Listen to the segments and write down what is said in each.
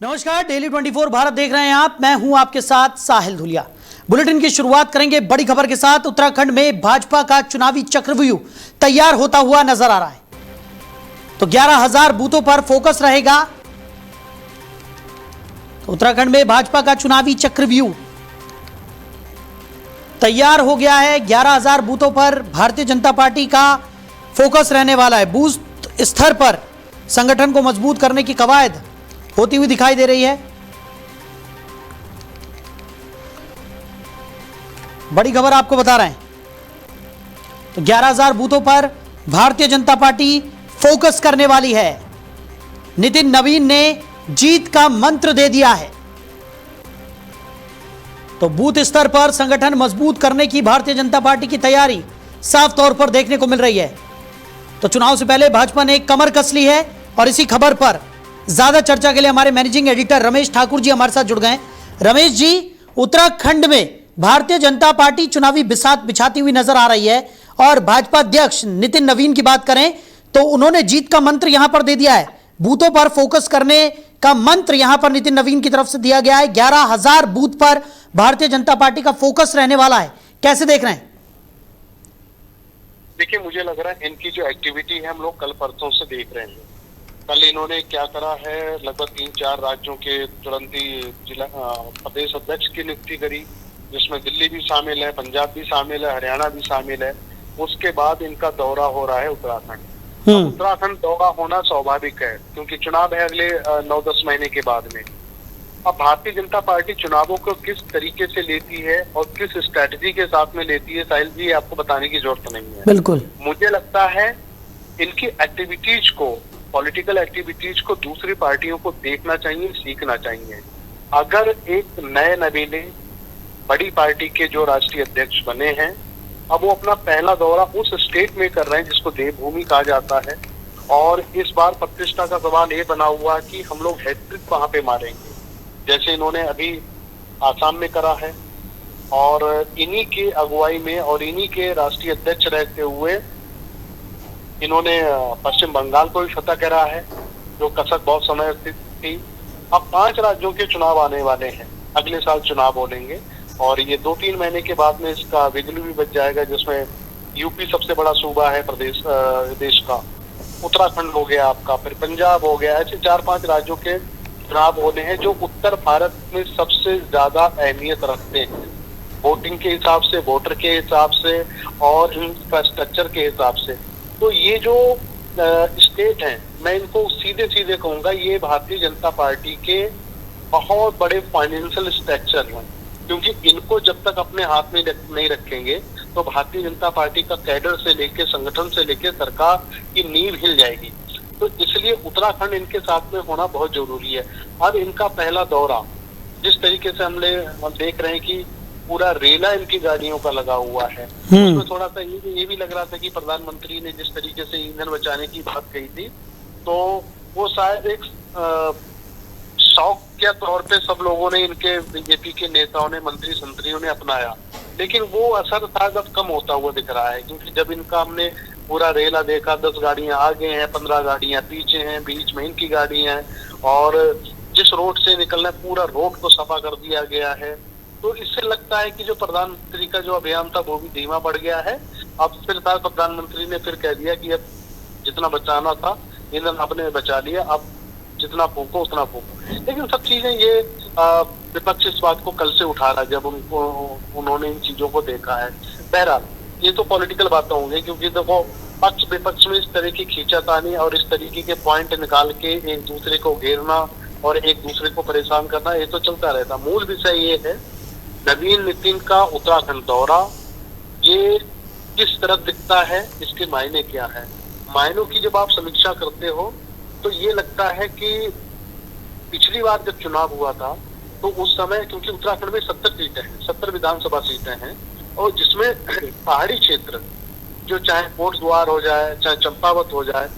नमस्कार, डेली 24 भारत देख रहे हैं आप। मैं हूं आपके साथ साहिल धुलिया। बुलेटिन की शुरुआत करेंगे बड़ी खबर के साथ। उत्तराखंड में भाजपा का चुनावी चक्रव्यूह तैयार होता हुआ नजर आ रहा है। तो 11,000 बूथों पर फोकस रहेगा। तो उत्तराखंड में भाजपा का चुनावी चक्रव्यूह तैयार हो गया है। 11,000 बूथों पर भारतीय जनता पार्टी का फोकस रहने वाला है। बूथ स्तर पर संगठन को मजबूत करने की कवायद होती हुई दिखाई दे रही है। बड़ी खबर आपको बता रहे हैं। तो 11,000 बूथों पर भारतीय जनता पार्टी फोकस करने वाली है। नितिन नवीन ने जीत का मंत्र दे दिया है। तो बूथ स्तर पर संगठन मजबूत करने की भारतीय जनता पार्टी की तैयारी साफ तौर पर देखने को मिल रही है। तो चुनाव से पहले भाजपा ने कमर कस ली है और इसी खबर पर ज्यादा चर्चा के लिए हमारे मैनेजिंग एडिटर रमेश ठाकुर जी हमारे साथ जुड़ गए। रमेश जी, उत्तराखंड में भारतीय जनता पार्टी चुनावी बिसात बिछाती हुई नजर आ रही है और भाजपा अध्यक्ष नितिन नवीन की बात करें तो उन्होंने जीत का मंत्र यहां पर दे दिया है। बूथों पर फोकस करने का मंत्र यहां पर नितिन नवीन की तरफ से दिया गया है। 11,000 बूथ पर भारतीय जनता पार्टी का फोकस रहने वाला है। कैसे देख रहे हैं? देखिए, मुझे लग रहा है इनकी जो एक्टिविटी है हम लोग कल परसों से देख रहे हैं। कल इन्होंने क्या करा है, लगभग 3-4 राज्यों के तुरंत ही जिला प्रदेश अध्यक्ष की नियुक्ति करी, जिसमें दिल्ली भी शामिल है, पंजाब भी शामिल है, हरियाणा भी शामिल है। उसके बाद इनका दौरा हो रहा है उत्तराखंड। उत्तराखंड दौरा होना स्वाभाविक है क्योंकि चुनाव है अगले 9-10 महीने के बाद में। अब भारतीय जनता पार्टी चुनावों को किस तरीके से लेती है और किस स्ट्रैटेजी के साथ में लेती है, साहिल जी आपको बताने की जरूरत नहीं है। बिल्कुल, मुझे लगता है इनकी एक्टिविटीज को, पॉलिटिकल एक्टिविटीज को दूसरी पार्टियों को देखना चाहिए, सीखना चाहिए। अगर एक नए नवीने बड़ी पार्टी के जो राष्ट्रीय अध्यक्ष बने हैं, अब वो अपना पहला दौरा उस स्टेट में कर रहे हैं जिसको देवभूमि कहा जाता है, और इस बार प्रतिष्ठा का सवाल ये बना हुआ कि हम लोग हैट्रिक कहाँ पे मारेंगे, जैसे इन्होंने अभी आसाम में करा है और इन्हीं के अगुवाई में और इन्हीं के राष्ट्रीय अध्यक्ष रहते हुए इन्होंने पश्चिम बंगाल को भी फतह करा है, जो कसक बहुत समय से थी। अब 5 राज्यों के चुनाव आने वाले हैं, अगले साल चुनाव हो लेंगे और ये 2-3 महीने के बाद में इसका बिजली भी बच जाएगा, जिसमें यूपी सबसे बड़ा सूबा है प्रदेश देश का, उत्तराखंड हो गया आपका, फिर पंजाब हो गया। ऐसे 4-5 राज्यों के चुनाव होने हैं जो उत्तर भारत में सबसे ज्यादा अहमियत रखते हैं, वोटिंग के हिसाब से, वोटर के हिसाब से और इंफ्रास्ट्रक्चर के हिसाब से। तो ये जो स्टेट हैं, मैं इनको सीधे सीधे कहूंगा, ये भारतीय जनता पार्टी के बहुत बड़े फाइनेंशियल स्ट्रक्चर हैं, क्योंकि इनको जब तक अपने हाथ में नहीं रखेंगे तो भारतीय जनता पार्टी का कैडर से लेके, संगठन से लेके सरकार की नींव हिल जाएगी। तो इसलिए उत्तराखंड इनके साथ में होना बहुत जरूरी है। अब इनका पहला दौरा, जिस तरीके से हम देख रहे हैं कि पूरा रेला इनकी गाड़ियों का लगा हुआ है, उसमें थोड़ा सा ये भी लग रहा था कि प्रधानमंत्री ने जिस तरीके से ईंधन बचाने की बात कही थी, तो वो शायद एक शौक के तौर पे सब लोगों ने, इनके बीजेपी के नेताओं ने, मंत्री संतरियों ने अपनाया, लेकिन वो असर शायद अब कम होता हुआ दिख रहा है। क्योंकि जब इनका हमने पूरा रेला देखा, 10 गाड़ियां आगे हैं, 15 गाड़ियां पीछे हैं, बीच में इनकी गाड़ियां हैं, और जिस रोड से निकलना पूरा रोड को सफा कर दिया गया है। तो इससे लगता है कि जो प्रधानमंत्री का जो अभियान था वो भी धीमा पड़ गया है। अब फिर प्रधानमंत्री ने फिर कह दिया कि अब जितना बचाना था ईंधन आपने बचा लिया, अब जितना फूको उतना फूको। लेकिन सब चीजें ये विपक्ष इस बात को कल से उठा रहा है जब उन्होंने इन चीजों को देखा है। बहरहाल ये तो पॉलिटिकल बातें होंगी, क्योंकि देखो पक्ष विपक्ष में इस तरह की खींचातानी और इस तरीके के पॉइंट निकाल के एक दूसरे को घेरना और एक दूसरे को परेशान करना, ये तो चलता रहता। मूल विषय ये है नवीन नितिन का उत्तराखंड दौरा, ये किस तरह दिखता है, इसके मायने क्या है। मायनों की जब आप समीक्षा करते हो तो ये लगता है कि पिछली बार जब चुनाव हुआ था तो उस समय, क्योंकि उत्तराखंड में 70 सीटें हैं, 70 विधानसभा सीटें हैं, और जिसमें पहाड़ी क्षेत्र, जो चाहे कोटद्वार हो जाए, चाहे चंपावत हो जाए,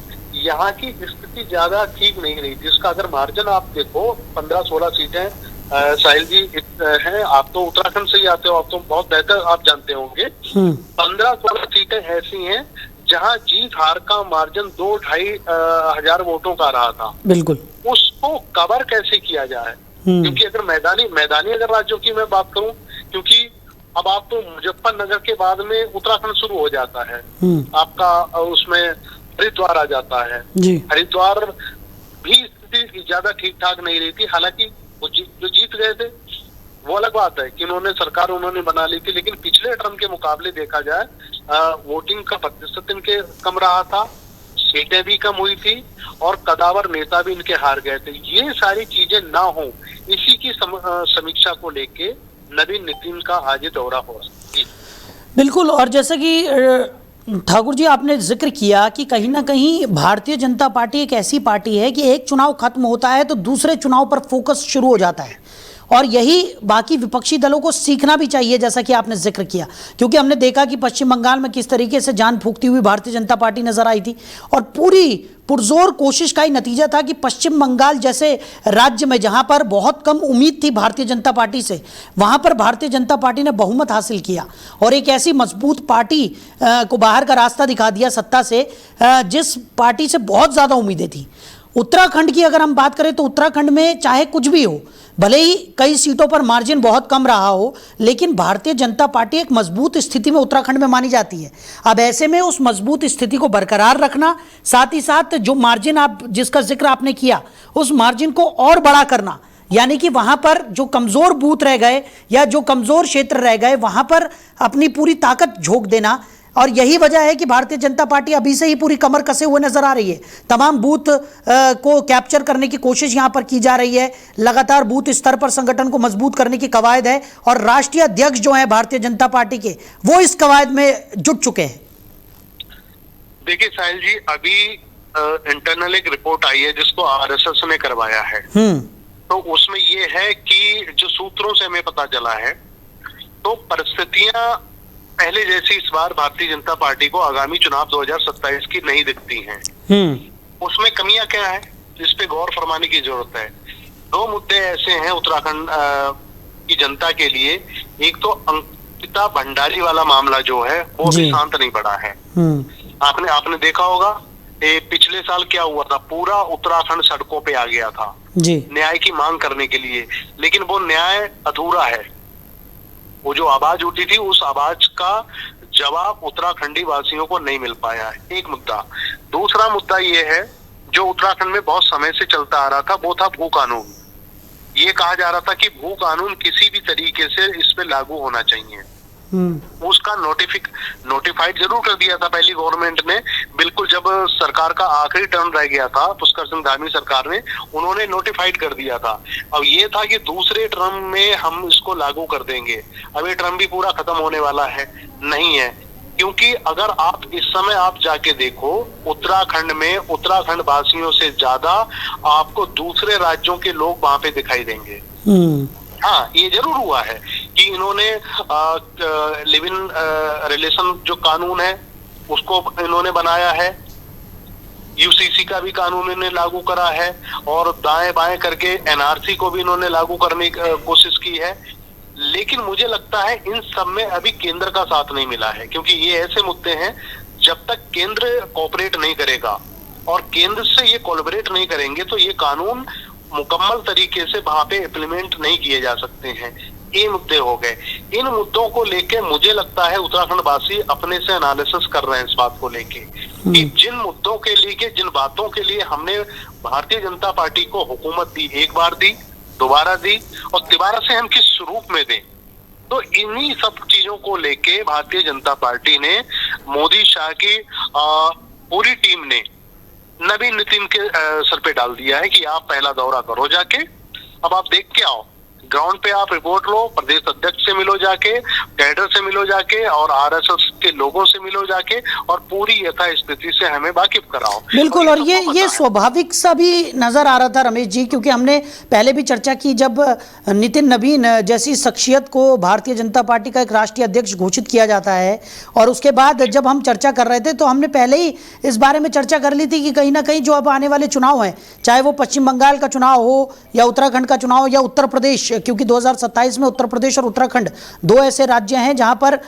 यहाँ की स्थिति ज्यादा ठीक नहीं रही थी। इसका अगर मार्जिन आप देखो, 15-16 सीटें साहिल जी हैं, आप तो उत्तराखंड से ही आते हो, आप तो बहुत बेहतर आप जानते होंगे। 15-16 सीटें ऐसी हैं जहां जीत हार का मार्जिन 2-2.5 हजार वोटों का रहा था, बिल्कुल, उसको कवर कैसे किया जाए। क्योंकि अगर मैदानी अगर राज्यों की मैं बात करूं, क्योंकि अब आप तो मुजफ्फरनगर के बाद में उत्तराखंड शुरू हो जाता है, आपका उसमें हरिद्वार आ जाता है। हरिद्वार भी स्थिति ज्यादा ठीक ठाक नहीं रही थी, हालांकि वो जो जीत गए थे वो अलग बात है कि सरकार उन्होंने बना ली थी, लेकिन पिछले टर्म के मुकाबले देखा जाए वोटिंग का प्रतिशत इनके कम रहा था, सीटें भी कम हुई थी और कदावर नेता भी इनके हार गए थे। ये सारी चीजें ना हो, इसी की समीक्षा को लेके नवीन नितिन का आज दौरा हो। बिल्कुल, और जैसा कि ठाकुर जी आपने जिक्र किया कि कहीं ना कहीं भारतीय जनता पार्टी एक ऐसी पार्टी है कि एक चुनाव खत्म होता है तो दूसरे चुनाव पर फोकस शुरू हो जाता है, और यही बाकी विपक्षी दलों को सीखना भी चाहिए, जैसा कि आपने जिक्र किया। क्योंकि हमने देखा कि पश्चिम बंगाल में किस तरीके से जान फूंकती हुई भारतीय जनता पार्टी नजर आई थी, और पूरी पुरजोर कोशिश का ही नतीजा था कि पश्चिम बंगाल जैसे राज्य में जहां पर बहुत कम उम्मीद थी भारतीय जनता पार्टी से, वहां पर भारतीय जनता पार्टी ने बहुमत हासिल किया और एक ऐसी मजबूत पार्टी को बाहर का रास्ता दिखा दिया सत्ता से, जिस पार्टी से बहुत ज़्यादा उम्मीदें थी। उत्तराखंड की अगर हम बात करें तो उत्तराखंड में चाहे कुछ भी हो, भले ही कई सीटों पर मार्जिन बहुत कम रहा हो, लेकिन भारतीय जनता पार्टी एक मजबूत स्थिति में उत्तराखंड में मानी जाती है। अब ऐसे में उस मजबूत स्थिति को बरकरार रखना, साथ ही साथ जो मार्जिन आप जिसका जिक्र आपने किया उस मार्जिन को और बड़ा करना, यानी कि वहां पर जो कमजोर बूथ रह गए या जो कमजोर क्षेत्र रह गए वहां पर अपनी पूरी ताकत झोंक देना। और यही वजह है कि भारतीय जनता पार्टी अभी से ही पूरी कमर कसे हुए नजर आ रही है। तमाम बूथ को कैप्चर करने की कोशिश यहां पर की जा रही है, लगातार बूथ स्तर पर संगठन को मजबूत करने की कवायद है, और राष्ट्रीय अध्यक्ष जो है भारतीय जनता पार्टी के, वो इस कवायद में जुट चुके हैं। देखिए साहिल जी, अभी इंटरनल एक रिपोर्ट आई है जिसको आरएसएस ने करवाया है, तो उसमें ये है कि जो सूत्रों से हमें पता चला है, तो परिस्थितियां पहले जैसी इस बार भारतीय जनता पार्टी को आगामी चुनाव 2027 की नहीं दिखती हैं। उसमें कमियां क्या है, इस पे गौर फरमाने की जरूरत है। 2 मुद्दे ऐसे हैं उत्तराखंड की जनता के लिए। एक तो अंकिता भंडारी वाला मामला जो है वो भी शांत नहीं पड़ा है। आपने देखा होगा पिछले साल क्या हुआ था, पूरा उत्तराखंड सड़कों पे आ गया था न्याय की मांग करने के लिए, लेकिन वो न्याय अधूरा है। वो जो आवाज उठी थी उस आवाज का जवाब उत्तराखंडी वासियों को नहीं मिल पाया है, एक मुद्दा। दूसरा मुद्दा ये है जो उत्तराखंड में बहुत समय से चलता आ रहा था, वो था भू कानून। ये कहा जा रहा था कि भू कानून किसी भी तरीके से इस पे लागू होना चाहिए। उसका नोटिफाइड जरूर कर दिया था पहली गवर्नमेंट ने, बिल्कुल जब सरकार का आखिरी टर्म रह गया था पुष्कर सिंह धामी सरकार ने, उन्होंने नोटिफाइड कर दिया था। अब ये था कि दूसरे टर्म में हम इसको लागू कर देंगे। अब ये टर्म भी पूरा खत्म होने वाला है, नहीं है, क्योंकि अगर आप इस समय आप जाके देखो उत्तराखंड में उत्तराखंड वासियों से ज्यादा आपको दूसरे राज्यों के लोग वहां पे दिखाई देंगे। हाँ, ये जरूर हुआ है कि इन्होंने लिव इन रिलेशन जो कानून है उसको इन्होंने बनाया है, यूसीसी का भी कानून इन्होंने लागू करा है, और दाएं बाएं करके एनआरसी को भी इन्होंने लागू करने की कोशिश की है। लेकिन मुझे लगता है इन सब में अभी केंद्र का साथ नहीं मिला है, क्योंकि ये ऐसे मुद्दे हैं जब तक केंद्र कोऑपरेट नहीं करेगा और केंद्र से ये कोलैबोरेट नहीं करेंगे तो ये कानून मुकम्मल तरीके से वहां पे इम्प्लीमेंट नहीं किए जा सकते हैं। ये मुद्दे हो गए। इन मुद्दों को लेके मुझे लगता है उत्तराखंड वासी अपने से एनालिसिस कर रहे हैं इस बात को लेके कि जिन मुद्दों के लिए, जिन बातों के लिए हमने भारतीय जनता पार्टी को हुकूमत दी, एक बार दी, दोबारा दी और दोबारा से हम किस रूप में दें, तो इन्हीं सब चीजों को लेके भारतीय जनता पार्टी ने, मोदी शाह की पूरी टीम ने नवीन नितिन के सर पे डाल दिया है कि आप पहला दौरा करो जाके, अब आप देख के आओ, ग्राउंड पे आप रिपोर्ट लो, प्रदेश अध्यक्ष से मिलो जाके, कैडर से मिलो जाके और आरएसएस के लोगों से मिलो जाके और पूरी यथास्थिति से हमें वाकिफ कराओ। बिल्कुल, और ये स्वाभाविक सा भी नजर आ रहा था रमेश जी, क्योंकि हमने पहले भी चर्चा की, जब नितिन नवीन जैसी शख्सियत को भारतीय जनता पार्टी का एक राष्ट्रीय अध्यक्ष घोषित किया जाता है, और उसके बाद जब हम चर्चा कर रहे थे तो हमने पहले ही इस बारे में चर्चा कर ली थी कि कहीं ना कहीं जो अब आने वाले चुनाव हैं, चाहे वो पश्चिम बंगाल का चुनाव हो या उत्तराखंड का चुनाव या उत्तर प्रदेश क्योंकि 2027 में उत्तर प्रदेश और उत्तराखंड दो ऐसे राज्य हैं जहां पर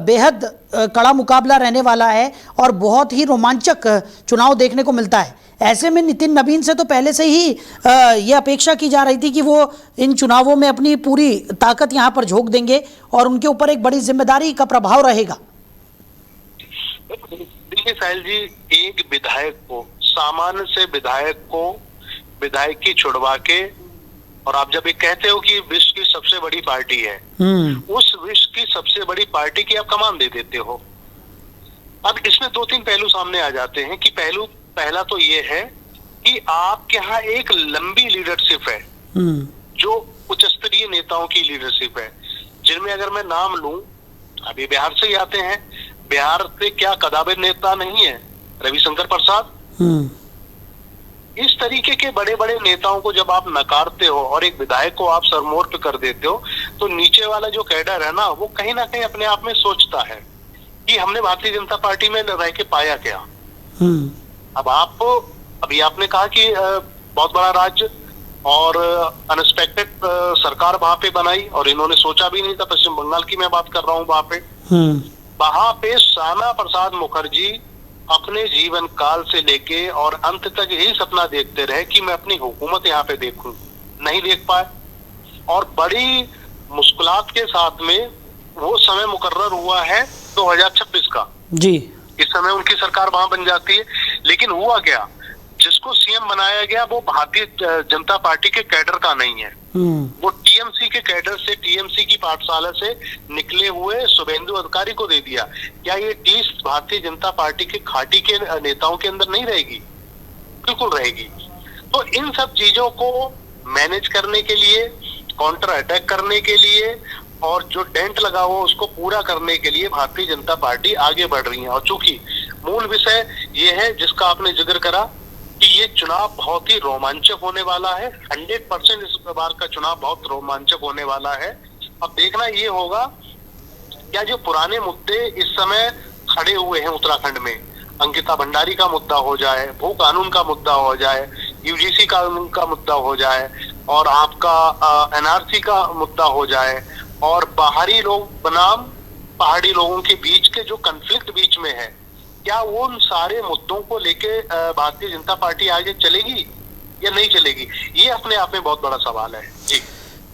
बेहद कड़ा मुकाबला रहने वाला है और बहुत ही रोमांचक चुनाव देखने को मिलता है। ऐसे में नितिन नवीन से तो पहले से ही ये अपेक्षा की जा रही थी कि वो इन चुनावों में अपनी पूरी ताकत यहां पर झोंक देंगे और उनके ऊपर एक बड़ी जिम्मेदारी का प्रभाव रहेगा। देखिए साहिल जी, एक विधायक को, सामान्य से विधायक को विधायकी छुड़वा के, और आप जब ये कहते हो कि विश्व की सबसे बड़ी पार्टी है, उस विश्व की सबसे बड़ी पार्टी की आप कमान दे देते हो। अब इसमें दो तीन पहलू सामने आ जाते हैं कि पहला तो ये है कि आपके यहाँ एक लंबी लीडरशिप है, जो उच्च स्तरीय नेताओं की लीडरशिप है, जिनमें अगर मैं नाम लूं, अभी बिहार से ही आते हैं, बिहार से क्या कदाबिर नेता नहीं है रविशंकर प्रसाद। इस तरीके के बड़े बड़े नेताओं को जब आप नकारते हो और एक विधायक को आप सरमोर पे कर देते हो, तो नीचे वाला जो कैडर है ना, वो कहीं ना कहीं अपने आप में सोचता है कि हमने भारतीय जनता पार्टी में रह के पाया क्या। अब अभी आपने कहा कि बहुत बड़ा राज्य और अनएक्सपेक्टेड सरकार वहां पे बनाई और इन्होंने सोचा भी नहीं था। पश्चिम बंगाल की मैं बात कर रहा हूँ। वहां पे श्यामा प्रसाद मुखर्जी अपने जीवन काल से लेके और अंत तक यही सपना देखते रहे कि मैं अपनी हुकूमत यहाँ पे देखूं, नहीं देख पाए, और बड़ी मुश्किलात के साथ में वो समय मुकर्रर हुआ है 2026 का जी। इस समय उनकी सरकार वहां बन जाती है, लेकिन हुआ क्या, जिसको सीएम बनाया गया वो भारतीय जनता पार्टी के कैडर का नहीं है, वो टीएमसी के कैडर से, टीएमसी की पाठशाला से निकले हुए शुभेंदु अधिकारी को दे दिया। क्या ये टीस भारतीय जनता पार्टी के खाटी के नेताओं के अंदर नहीं रहेगी? बिल्कुल रहेगी। तो इन सब चीजों को मैनेज करने के लिए, काउंटर अटैक करने के लिए और जो डेंट लगा हुआ उसको पूरा करने के लिए भारतीय जनता पार्टी आगे बढ़ रही है। और चूंकि मूल विषय ये है जिसका आपने जिक्र करा कि ये चुनाव बहुत ही रोमांचक होने वाला है, 100% इस बार का चुनाव बहुत रोमांचक होने वाला है। अब देखना ये होगा क्या जो पुराने मुद्दे इस समय खड़े हुए हैं उत्तराखंड में, अंकिता भंडारी का मुद्दा हो जाए, भू कानून का मुद्दा हो जाए, यूजीसी कानून का मुद्दा हो जाए, और आपका एनआरसी का मुद्दा हो जाए, और बाहरी लोग बनाम पहाड़ी लोगों के बीच के जो कन्फ्लिक्ट बीच में है, क्या वो उन सारे मुद्दों को लेके भारतीय जनता पार्टी आगे चलेगी या नहीं चलेगी? ये अपने आप में बहुत बड़ा सवाल है जी।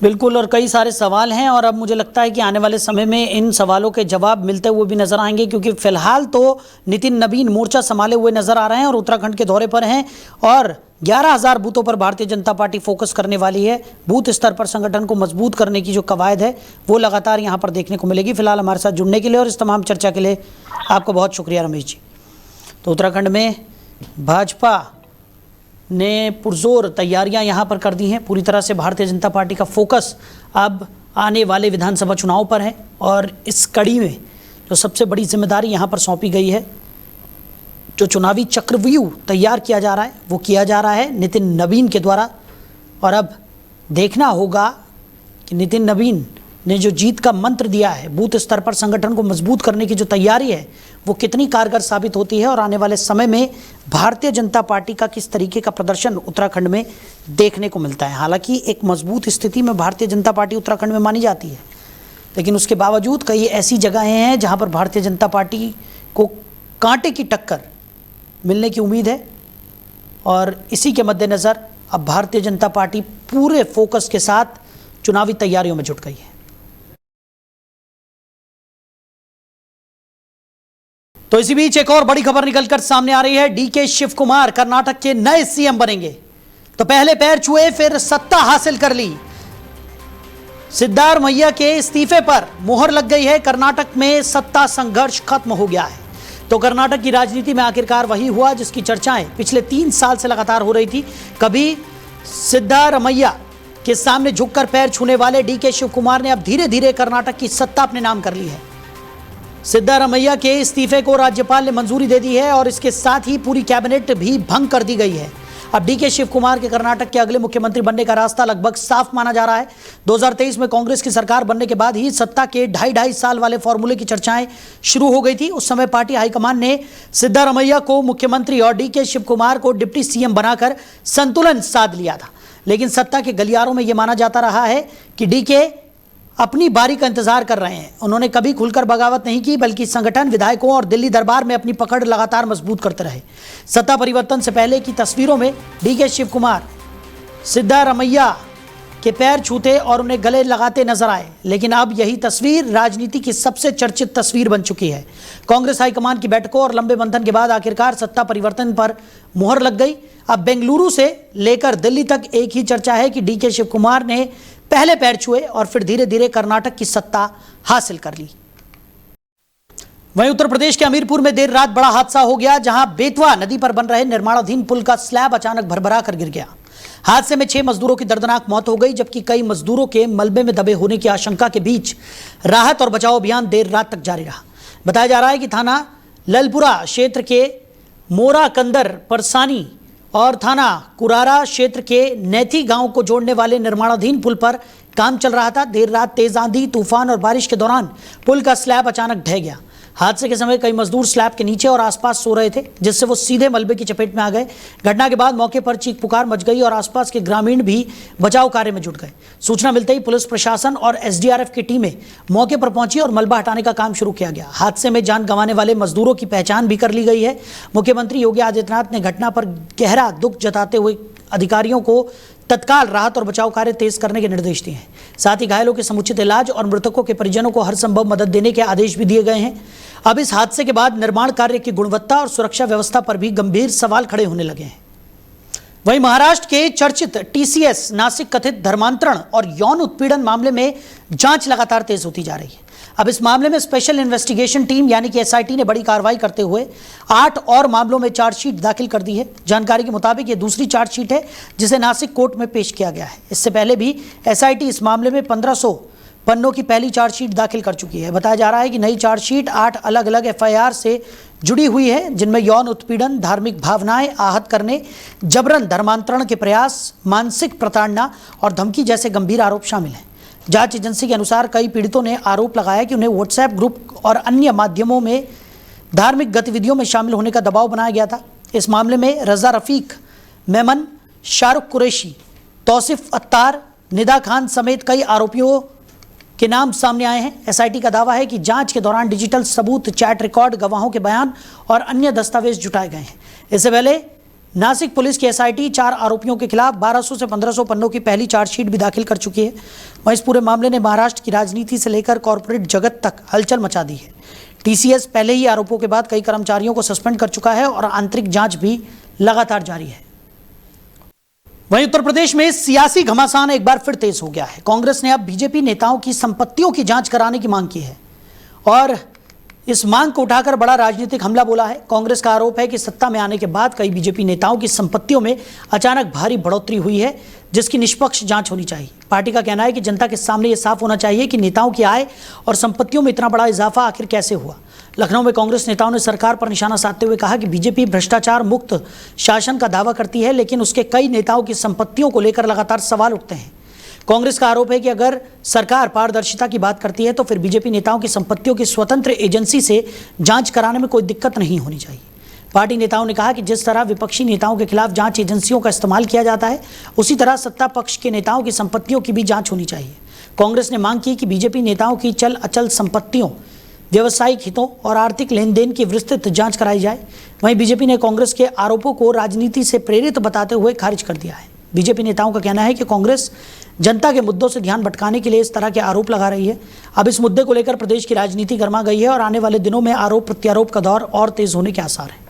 बिल्कुल, और कई सारे सवाल हैं और अब मुझे लगता है कि आने वाले समय में इन सवालों के जवाब मिलते हुए भी नजर आएंगे, क्योंकि फिलहाल तो नितिन नवीन मोर्चा संभाले हुए नजर आ रहे हैं और उत्तराखंड के दौरे पर हैं और 11,000 बूथों पर भारतीय जनता पार्टी फोकस करने वाली है। बूथ स्तर पर संगठन को मजबूत करने की जो कवायद है वो लगातार यहाँ पर देखने को मिलेगी। फिलहाल हमारे साथ जुड़ने के लिए और इस तमाम चर्चा के लिए आपका बहुत शुक्रिया रमेश जी। तो उत्तराखंड में भाजपा ने पुरजोर तैयारियां यहां पर कर दी हैं। पूरी तरह से भारतीय जनता पार्टी का फोकस अब आने वाले विधानसभा चुनाव पर है और इस कड़ी में जो सबसे बड़ी जिम्मेदारी यहां पर सौंपी गई है, जो चुनावी चक्रव्यूह तैयार किया जा रहा है वो किया जा रहा है नितिन नवीन के द्वारा। और अब देखना होगा कि नितिन नवीन ने जो जीत का मंत्र दिया है, बूथ स्तर पर संगठन को मजबूत करने की जो तैयारी है, वो कितनी कारगर साबित होती है और आने वाले समय में भारतीय जनता पार्टी का किस तरीके का प्रदर्शन उत्तराखंड में देखने को मिलता है। हालांकि एक मजबूत स्थिति में भारतीय जनता पार्टी उत्तराखंड में मानी जाती है, लेकिन उसके बावजूद कई ऐसी जगहें हैं जहां पर भारतीय जनता पार्टी को कांटे की टक्कर मिलने की उम्मीद है। और इसी के मद्देनज़र अब भारतीय जनता पार्टी पूरे फोकस के साथ चुनावी तैयारियों में जुट गई है। तो इसी बीच एक और बड़ी खबर निकलकर सामने आ रही है। डीके शिव कुमार कर्नाटक के नए सीएम बनेंगे। तो पहले पैर छुए फिर सत्ता हासिल कर ली। सिद्धारमैया के इस्तीफे पर मोहर लग गई है। कर्नाटक में सत्ता संघर्ष खत्म हो गया है। तो कर्नाटक की राजनीति में आखिरकार वही हुआ जिसकी चर्चाएं पिछले 3 साल से लगातार हो रही थी। कभी सिद्धारमैया के सामने झुककर पैर छूने वाले डीके शिव कुमार ने अब धीरे धीरे कर्नाटक की सत्ता अपने नाम कर ली है। सिद्धारमैया के इस्तीफे को राज्यपाल ने मंजूरी दे दी है और इसके साथ ही पूरी कैबिनेट भी भंग कर दी गई है। अब डीके शिव कुमार के कर्नाटक के अगले मुख्यमंत्री बनने का रास्ता लगभग साफ माना जा रहा है। 2023 में कांग्रेस की सरकार बनने के बाद ही सत्ता के 2.5 साल वाले फॉर्मूले की चर्चाएं शुरू हो गई थी। उस समय पार्टी हाईकमान ने सिद्धारमैया को मुख्यमंत्री और डीके शिव कुमार को डिप्टी सीएम बनाकर संतुलन साध लिया था। लेकिन सत्ता के गलियारों में यह माना जाता रहा है कि डीके अपनी बारी का इंतजार कर रहे हैं। उन्होंने कभी खुलकर बगावत नहीं की, बल्कि संगठन, विधायकों और दिल्ली दरबार में अपनी पकड़ लगातार मजबूत करते रहे। सत्ता परिवर्तन से पहले की तस्वीरों में डीके शिव कुमार सिद्धारमैया के पैर छूते और उन्हें गले लगाते नजर आए, लेकिन अब यही तस्वीर राजनीति की सबसे चर्चित तस्वीर बन चुकी है। कांग्रेस हाईकमान की बैठकों और लंबे मंथन के बाद आखिरकार सत्ता परिवर्तन पर मुहर लग गई। अब बेंगलुरु से लेकर दिल्ली तक एक ही चर्चा है कि डीके शिव कुमार ने पहले पैर छुए और फिर धीरे धीरे कर्नाटक की सत्ता हासिल कर ली। वहीं उत्तर प्रदेश के हमीरपुर में देर रात बड़ा हादसा हो गया, जहां बेतवा नदी पर बन रहे निर्माणाधीन पुल का स्लैब अचानक भरभरा कर गिर गया। हादसे में 6 मजदूरों की दर्दनाक मौत हो गई, जबकि कई मजदूरों के मलबे में दबे होने की आशंका के बीच राहत और बचाव अभियान देर रात तक जारी रहा। बताया जा रहा है कि थाना ललपुरा क्षेत्र के मोराकंदर परसानी और थाना कुरारा क्षेत्र के नैथी गांव को जोड़ने वाले निर्माणाधीन पुल पर काम चल रहा था। देर रात तेज आंधी, तूफान और बारिश के दौरान पुल का स्लैब अचानक ढह गया। हादसे के समय कई मजदूर स्लैब के नीचे और आसपास सो रहे थे, जिससे वो सीधे मलबे की चपेट में आ गए। घटना के बाद मौके पर चीख पुकार मच गई और आसपास के ग्रामीण भी बचाव कार्य में जुट गए। सूचना मिलते ही पुलिस प्रशासन और एसडीआरएफ की टीमें मौके पर पहुंची और मलबा हटाने का काम शुरू किया गया। हादसे में जान गंवाने वाले मजदूरों की पहचान भी कर ली गई है। मुख्यमंत्री योगी आदित्यनाथ ने घटना पर गहरा दुख जताते हुए अधिकारियों को तत्काल राहत और बचाव कार्य तेज करने के निर्देश दिए हैं। साथ ही घायलों के समुचित इलाज और मृतकों के परिजनों को हर संभव मदद देने के आदेश भी दिए गए हैं। अब इस हादसे के बाद निर्माण कार्य की गुणवत्ता और सुरक्षा व्यवस्था पर भी गंभीर सवाल खड़े होने लगे हैं। वहीं महाराष्ट्र के चर्चित टीसीएस नासिक कथित धर्मांतरण और यौन उत्पीड़न मामले में जांच लगातार तेज होती जा रही है। अब इस मामले में स्पेशल इन्वेस्टिगेशन टीम यानी कि एसआईटी ने बड़ी कार्रवाई करते हुए 8 और मामलों में चार्जशीट दाखिल कर दी है। जानकारी के मुताबिक ये दूसरी चार्जशीट है जिसे नासिक कोर्ट में पेश किया गया है। इससे पहले भी एसआईटी इस मामले में 1500 पन्नों की पहली चार्जशीट दाखिल कर चुकी है। बताया जा रहा है कि नई चार्जशीट 8 अलग अलग एफआईआर से जुड़ी हुई है, जिनमें यौन उत्पीड़न, धार्मिक भावनाएं आहत करने, जबरन धर्मांतरण के प्रयास, मानसिक प्रताड़ना और धमकी जैसे गंभीर आरोप शामिल हैं। जांच एजेंसी के अनुसार कई पीड़ितों ने आरोप लगाया कि उन्हें व्हाट्सएप ग्रुप और अन्य माध्यमों में धार्मिक गतिविधियों में शामिल होने का दबाव बनाया गया था। इस मामले में रजा रफीक, मेमन, शाहरुख कुरैशी, तौसिफ अत्तार, निदा खान समेत कई आरोपियों के नाम सामने आए हैं। एसआईटी का दावा है कि जांच के दौरान डिजिटल सबूत, चैट रिकॉर्ड, गवाहों के बयान और अन्य दस्तावेज जुटाए गए हैं। इससे पहले नासिक पुलिस की एसआईटी 4 आरोपियों के खिलाफ 1200 से 1500 पन्नों की पहली चार्जशीट भी दाखिल कर चुकी है। वहीं इस पूरे मामले ने महाराष्ट्र की राजनीति से लेकर कॉर्पोरेट जगत तक हलचल मचा दी है। टीसीएस पहले ही आरोपों के बाद कई कर्मचारियों को सस्पेंड कर चुका है और आंतरिक जांच भी लगातार जारी है। वहीं उत्तर प्रदेश में सियासी घमासान एक बार फिर तेज हो गया है। कांग्रेस ने अब बीजेपी नेताओं की संपत्तियों की जांच कराने की मांग की है और इस मांग को उठाकर बड़ा राजनीतिक हमला बोला है। कांग्रेस का आरोप है कि सत्ता में आने के बाद कई बीजेपी नेताओं की संपत्तियों में अचानक भारी बढ़ोतरी हुई है, जिसकी निष्पक्ष जांच होनी चाहिए। पार्टी का कहना है कि जनता के सामने यह साफ होना चाहिए कि नेताओं की आय और संपत्तियों में इतना बड़ा इजाफा आखिर कैसे हुआ। लखनऊ में कांग्रेस नेताओं ने सरकार पर निशाना साधते हुए कहा कि बीजेपी भ्रष्टाचार मुक्त शासन का दावा करती है, लेकिन उसके कई नेताओं की संपत्तियों को लेकर लगातार सवाल उठते हैं। कांग्रेस का आरोप है कि अगर सरकार पारदर्शिता की बात करती है तो फिर बीजेपी नेताओं की संपत्तियों की स्वतंत्र एजेंसी से जांच कराने में कोई दिक्कत नहीं होनी चाहिए। पार्टी नेताओं ने कहा कि जिस तरह विपक्षी नेताओं के खिलाफ जांच एजेंसियों का इस्तेमाल किया जाता है, उसी तरह सत्ता पक्ष के नेताओं की संपत्तियों की भी जांच होनी चाहिए। कांग्रेस ने मांग की कि बीजेपी नेताओं की चल अचल संपत्तियों, व्यावसायिक हितों और आर्थिक लेन देन की विस्तृत जांच कराई जाए। वहीं बीजेपी ने कांग्रेस के आरोपों को राजनीति से प्रेरित बताते हुए खारिज कर दिया है। बीजेपी नेताओं का कहना है कि कांग्रेस जनता के मुद्दों से ध्यान भटकाने के लिए इस तरह के आरोप लगा रही है। अब इस मुद्दे को लेकर प्रदेश की राजनीति गर्मा गई है और आने वाले दिनों में आरोप प्रत्यारोप का दौर और तेज होने के आसार हैं।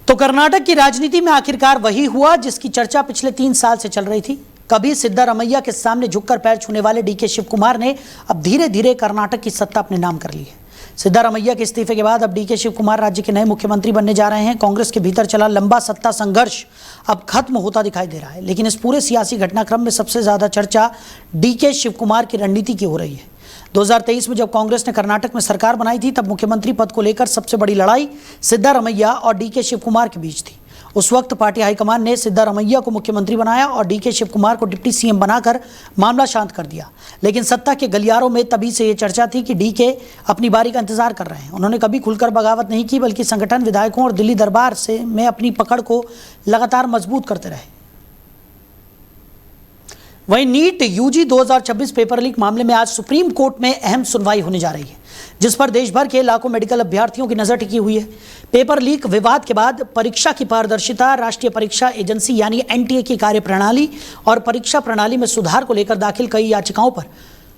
तो कर्नाटक की राजनीति में आखिरकार वही हुआ जिसकी चर्चा पिछले 3 साल से चल रही थी। कभी सिद्धारमैया के सामने झुककर पैर छूने वाले डीके शिव कुमार ने अब धीरे धीरे कर्नाटक की सत्ता अपने नाम कर ली है। सिद्धारमैया के इस्तीफे के बाद अब डीके शिव कुमार राज्य के नए मुख्यमंत्री बनने जा रहे हैं। कांग्रेस के भीतर चला लंबा सत्ता संघर्ष अब खत्म होता दिखाई दे रहा है, लेकिन इस पूरे सियासी घटनाक्रम में सबसे ज्यादा चर्चा डीके शिव कुमार की रणनीति की हो रही है। 2023 में जब कांग्रेस ने कर्नाटक में सरकार बनाई थी, तब मुख्यमंत्री पद को लेकर सबसे बड़ी लड़ाई सिद्धारमैया और डीके शिव कुमार के बीच थी। उस वक्त पार्टी हाईकमान ने सिद्धारमैया को मुख्यमंत्री बनाया और डीके शिव कुमार को डिप्टी सीएम बनाकर मामला शांत कर दिया। लेकिन सत्ता के गलियारों में तभी से ये चर्चा थी कि डीके अपनी बारी का इंतजार कर रहे हैं। उन्होंने कभी खुलकर बगावत नहीं की, बल्कि संगठन, विधायकों और दिल्ली दरबार से में अपनी पकड़ को लगातार मजबूत करते रहे। वहीं नीट यूजी 2026 पेपर लीक मामले में आज सुप्रीम कोर्ट में अहम सुनवाई होने जा रही है, जिस पर देश भर के लाखों मेडिकल अभ्यर्थियों की नजर टिकी हुई है। पेपर लीक विवाद के बाद परीक्षा की पारदर्शिता, राष्ट्रीय परीक्षा एजेंसी यानी एनटीए की कार्यप्रणाली और परीक्षा प्रणाली में सुधार को लेकर दाखिल कई याचिकाओं पर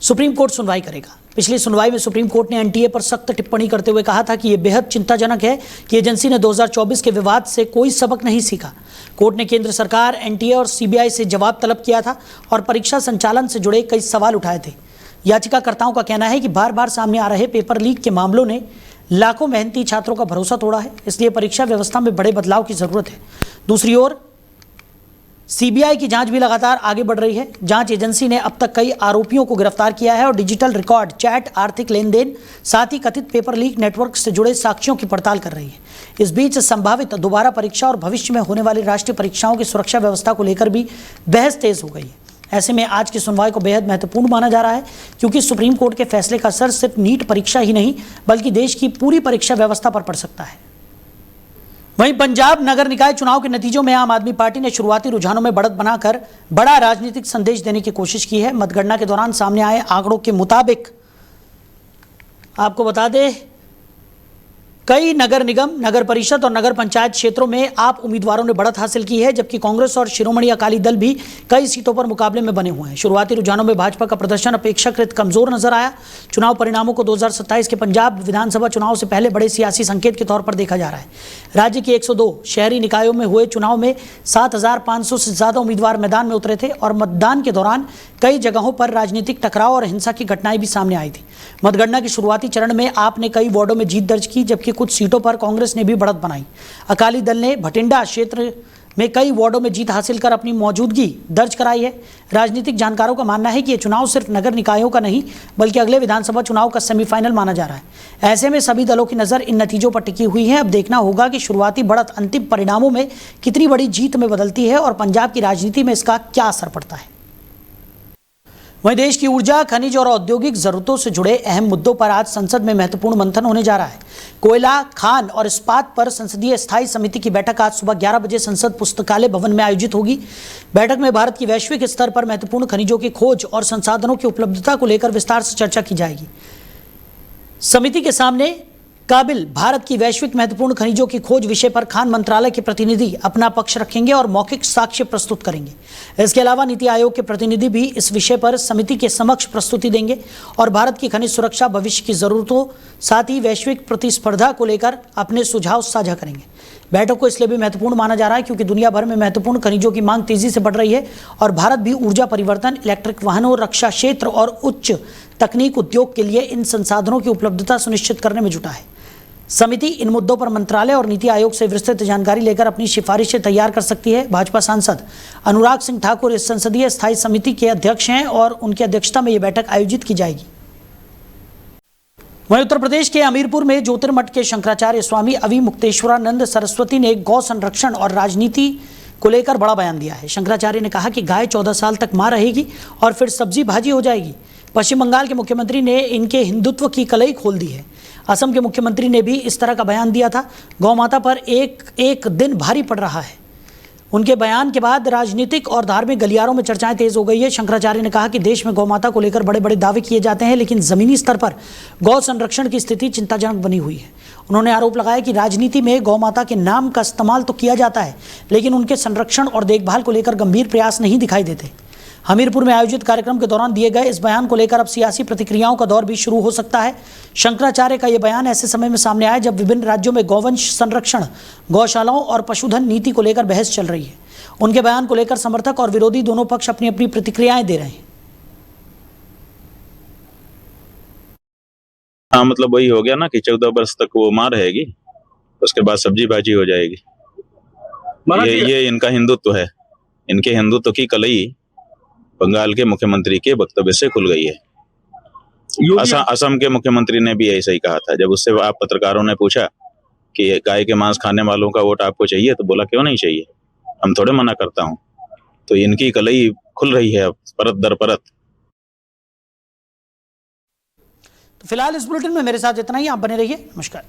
सुप्रीम कोर्ट सुनवाई करेगा। पिछली सुनवाई में सुप्रीम कोर्ट ने एनटीए पर सख्त टिप्पणी करते हुए कहा था कि यह बेहद चिंताजनक है कि एजेंसी ने 2024 के विवाद से कोई सबक नहीं सीखा। कोर्ट ने केंद्र सरकार, एनटीए और सीबीआई से जवाब तलब किया था और परीक्षा संचालन से जुड़े कई सवाल उठाए थे। याचिकाकर्ताओं का कहना है कि बार बार सामने आ रहे पेपर लीक के मामलों ने लाखों मेहनती छात्रों का भरोसा तोड़ा है, इसलिए परीक्षा व्यवस्था में बड़े बदलाव की जरूरत है। दूसरी ओर सीबीआई की जांच भी लगातार आगे बढ़ रही है। जांच एजेंसी ने अब तक कई आरोपियों को गिरफ्तार किया है और डिजिटल रिकॉर्ड, चैट, आर्थिक लेन देन, साथ ही कथित पेपर लीक नेटवर्क से जुड़े साक्ष्यों की पड़ताल कर रही है। इस बीच संभावित दोबारा परीक्षा और भविष्य में होने वाली राष्ट्रीय परीक्षाओं की सुरक्षा व्यवस्था को लेकर भी बहस तेज हो गई है। ऐसे में आज की सुनवाई को बेहद महत्वपूर्ण माना जा रहा है, क्योंकि सुप्रीम कोर्ट के फैसले का असर सिर्फ नीट परीक्षा ही नहीं बल्कि देश की पूरी परीक्षा व्यवस्था पर पड़ सकता है। वहीं पंजाब नगर निकाय चुनाव के नतीजों में आम आदमी पार्टी ने शुरुआती रुझानों में बढ़त बनाकर बड़ा राजनीतिक संदेश देने की कोशिश की है। मतगणना के दौरान सामने आए आंकड़ों के मुताबिक आपको बता दें, कई नगर निगम, नगर परिषद और नगर पंचायत क्षेत्रों में आप उम्मीदवारों ने बढ़त हासिल की है, जबकि कांग्रेस और शिरोमणि अकाली दल भी कई सीटों पर मुकाबले में बने हुए हैं। शुरुआती रुझानों में भाजपा का प्रदर्शन अपेक्षाकृत कमजोर नजर आया। चुनाव परिणामों को 2027 के पंजाब विधानसभा चुनाव से पहले बड़े सियासी संकेत के तौर पर देखा जा रहा है। राज्य के 102 शहरी निकायों में हुए चुनाव में 7,500 से ज्यादा उम्मीदवार मैदान में उतरे थे और मतदान के दौरान कई जगहों पर राजनीतिक टकराव और हिंसा की घटनाएं भी सामने आई थी। मतगणना के शुरुआती चरण में आप ने कई वार्डों में जीत दर्ज की, जबकि कुछ सीटों पर कांग्रेस ने भी बढ़त बनाई। अकाली दल ने भटिंडा क्षेत्र में कई वार्डों में जीत हासिल कर अपनी मौजूदगी दर्ज कराई है। राजनीतिक जानकारों का मानना है कि यह चुनाव सिर्फ नगर निकायों का नहीं बल्कि अगले विधानसभा चुनाव का सेमीफाइनल माना जा रहा है। ऐसे में सभी दलों की नजर इन नतीजों पर टिकी हुई है। अब देखना होगा कि शुरुआती बढ़त अंतिम परिणामों में कितनी बड़ी जीत में बदलती है और पंजाब की राजनीति में इसका क्या असर पड़ता है। वहीं देश की ऊर्जा, खनिज और औद्योगिक जरूरतों से जुड़े अहम मुद्दों पर आज संसद में महत्वपूर्ण मंथन होने जा रहा है। कोयला, खान और इस्पात पर संसदीय स्थायी समिति की बैठक आज सुबह 11 बजे संसद पुस्तकालय भवन में आयोजित होगी। बैठक में भारत की वैश्विक स्तर पर महत्वपूर्ण खनिजों की खोज और संसाधनों की उपलब्धता को लेकर विस्तार से चर्चा की जाएगी। समिति के सामने काबिल भारत की वैश्विक महत्वपूर्ण खनिजों की खोज विषय पर खान मंत्रालय के प्रतिनिधि अपना पक्ष रखेंगे और मौखिक साक्ष्य प्रस्तुत करेंगे। इसके अलावा नीति आयोग के प्रतिनिधि भी इस विषय पर समिति के समक्ष प्रस्तुति देंगे और भारत की खनिज सुरक्षा, भविष्य की जरूरतों, साथ ही वैश्विक प्रतिस्पर्धा को लेकर अपने सुझाव साझा करेंगे। बैठक को इसलिए भी महत्वपूर्ण माना जा रहा है क्योंकि दुनिया भर में महत्वपूर्ण खनिजों की मांग तेजी से बढ़ रही है और भारत भी ऊर्जा परिवर्तन, इलेक्ट्रिक वाहनों, रक्षा क्षेत्र और उच्च तकनीक उद्योग के लिए इन संसाधनों की उपलब्धता सुनिश्चित करने में जुटा है। समिति इन मुद्दों पर मंत्रालय और नीति आयोग से विस्तृत जानकारी लेकर अपनी सिफारिशें तैयार कर सकती है। भाजपा सांसद अनुराग सिंह ठाकुर इस संसदीय स्थायी समिति के अध्यक्ष हैं और उनकी अध्यक्षता में यह बैठक आयोजित की जाएगी। वहीं उत्तर प्रदेश के अमीरपुर में ज्योतिर्मठ के शंकराचार्य स्वामी अवि मुक्तेश्वरानंद सरस्वती ने गौ संरक्षण और राजनीति को लेकर बड़ा बयान दिया है। शंकराचार्य ने कहा कि गाय 14 साल तक मां रहेगी और फिर सब्जी भाजी हो जाएगी। पश्चिम बंगाल के मुख्यमंत्री ने इनके हिंदुत्व की कलई खोल दी है। असम के मुख्यमंत्री ने भी इस तरह का बयान दिया था। गौ माता पर एक दिन भारी पड़ रहा है। उनके बयान के बाद राजनीतिक और धार्मिक गलियारों में चर्चाएं तेज हो गई है। शंकराचार्य ने कहा कि देश में गौ माता को लेकर बड़े बड़े दावे किए जाते हैं, लेकिन जमीनी स्तर पर गौ संरक्षण की स्थिति चिंताजनक बनी हुई है। उन्होंने आरोप लगाया कि राजनीति में गौ माता के नाम का इस्तेमाल तो किया जाता है, लेकिन उनके संरक्षण और देखभाल को लेकर गंभीर प्रयास नहीं दिखाई देते। हमीरपुर में आयोजित कार्यक्रम के दौरान दिए गए इस बयान को लेकर अब सियासी प्रतिक्रियाओं का दौर भी शुरू हो सकता है। शंकराचार्य का यह बयान ऐसे समय में सामने आया जब विभिन्न राज्यों में गौवंश संरक्षण, गौशालाओं और पशुधन नीति को लेकर बहस चल रही है। उनके बयान को लेकर समर्थक और विरोधी दोनों पक्ष अपनी अपनी प्रतिक्रियाएं दे रहे हैं। हाँ, मतलब वही हो गया ना कि 14 वर्ष तक वो मां रहेगी, उसके बाद सब्जी भाजी हो जाएगी। ये इनका हिंदुत्व है। इनके हिंदुत्व की कलई बंगाल के मुख्यमंत्री के वक्तव्य से खुल गई है। असम के मुख्यमंत्री ने भी ऐसा ही कहा था। जब उससे आप पत्रकारों ने पूछा कि गाय के मांस खाने वालों का वोट आपको चाहिए, तो बोला क्यों नहीं चाहिए, हम थोड़े मना करता हूं। तो इनकी कलई खुल रही है परत दर परत। तो फिलहाल इस बुलेटिन में मेरे साथ इतना ही। आप बने रहिए। नमस्कार।